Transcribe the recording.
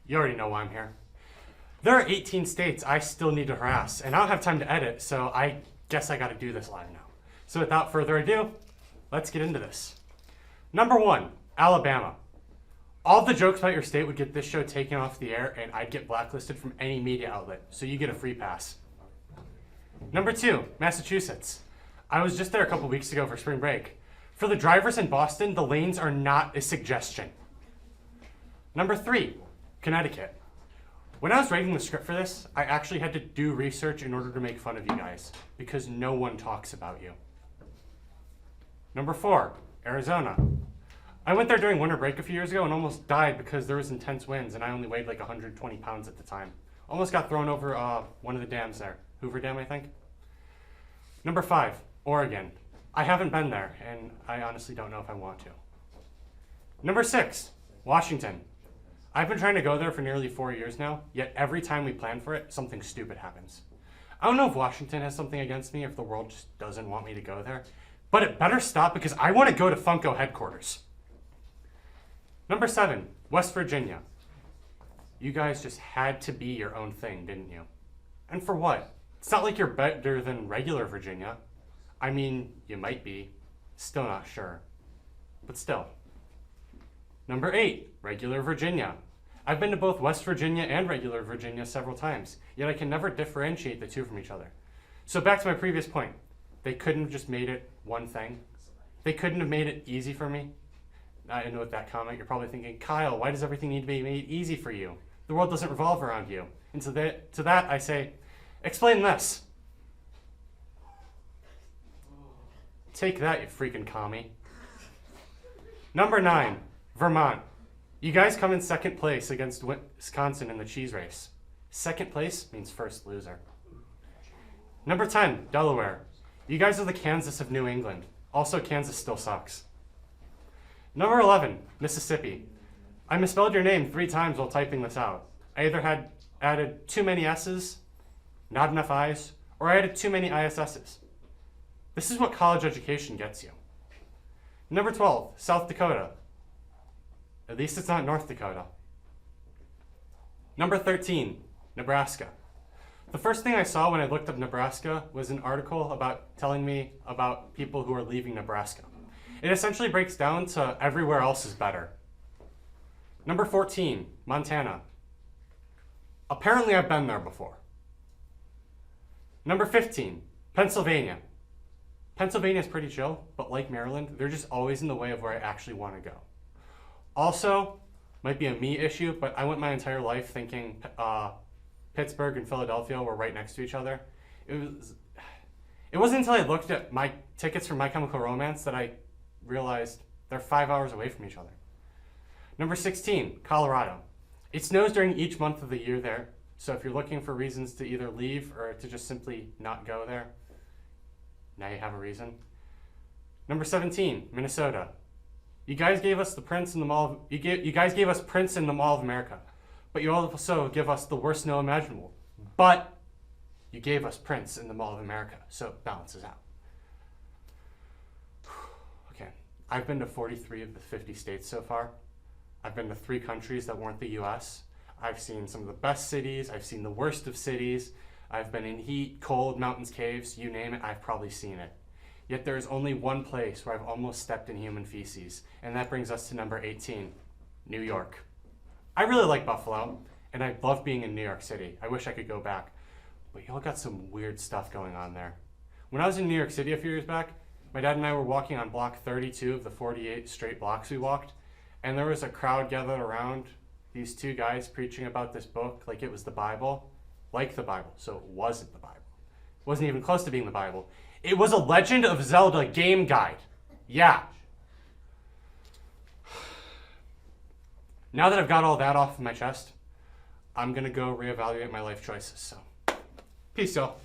You already know why I'm here. There are 18 states I still need to harass, and I don't have time to edit, so I guess I gotta do this live now. So without further ado, let's get into this. Number 1, Alabama. All the jokes about your state would get this show taken off the air, and I'd get blacklisted from any media outlet, so you get a free pass. Number 2, Massachusetts. I was just there a couple weeks ago for spring break. For the drivers in Boston, the lanes are not a suggestion. Number 3, Connecticut. When I was writing the script for this, I actually had to do research in order to make fun of you guys, because no one talks about you. Number 4, Arizona. I went there during winter break a few years ago and almost died because there was intense winds and I only weighed like 120 pounds at the time. Almost got thrown over one of the dams there. Hoover Dam, I think. Number 5, Oregon. I haven't been there and I honestly don't know if I want to. Number 6, Washington. I've been trying to go there for nearly 4 years now, yet every time we plan for it, something stupid happens. I don't know if Washington has something against me, if the world just doesn't want me to go there, but it better stop because I want to go to Funko headquarters. Number 7, West Virginia. You guys just had to be your own thing, didn't you? And for what? It's not like you're better than regular Virginia. I mean, you might be. Still not sure. But still. Number 8, regular Virginia. I've been to both West Virginia and regular Virginia several times, yet I can never differentiate the two from each other. So back to my previous point. They couldn't have just made it one thing. They couldn't have made it easy for me. I know with that comment, you're probably thinking, Kyle, why does everything need to be made easy for you? The world doesn't revolve around you. And to that I say, explain this. Take that, you freaking commie. Number 9, Vermont. You guys come in second place against Wisconsin in the cheese race. Second place means first loser. Number 10, Delaware. You guys are the Kansas of New England. Also, Kansas still sucks. Number 11, Mississippi. I misspelled your name 3 times while typing this out. I either had added too many S's, not enough I's, or I added too many ISS's. This is what college education gets you. Number 12, South Dakota. At least it's not North Dakota. Number 13, Nebraska. The first thing I saw when I looked up Nebraska was an article telling me about people who are leaving Nebraska. It essentially breaks down to everywhere else is better. Number 14, Montana. Apparently I've been there before. Number 15, Pennsylvania. Pennsylvania is pretty chill, but like Maryland, they're just always in the way of where I actually want to go. Also, might be a me issue, but I went my entire life thinking Pittsburgh and Philadelphia were right next to each other. It wasn't until I looked at my tickets for My Chemical Romance that I realized they're 5 hours away from each other. Number 16, Colorado. It snows during each month of the year there, so if you're looking for reasons to either leave or to just simply not go there, now you have a reason. Number 17, Minnesota. You guys gave us the Prince in the Mall of, you guys gave us Prince in the Mall of America, but you also give us the worst snow imaginable. But you gave us Prince in the Mall of America, so it balances out. Okay, I've been to 43 of the 50 states so far. I've been to 3 countries that weren't the US. I've seen some of the best cities. I've seen the worst of cities. I've been in heat, cold, mountains, caves, you name it, I've probably seen it. Yet there is only one place where I've almost stepped in human feces, and that brings us to number 18, New York. I really like Buffalo, and I love being in New York City. I wish I could go back, but y'all got some weird stuff going on there. When I was in New York City a few years back, my dad and I were walking on block 32 of the 48 straight blocks we walked, and there was a crowd gathered around these 2 guys preaching about this book like it was the Bible, like the Bible, so it wasn't the Bible. It wasn't even close to being the Bible. It was a Legend of Zelda game guide. Yeah. Now that I've got all that off of my chest, I'm gonna go reevaluate my life choices, so peace, y'all.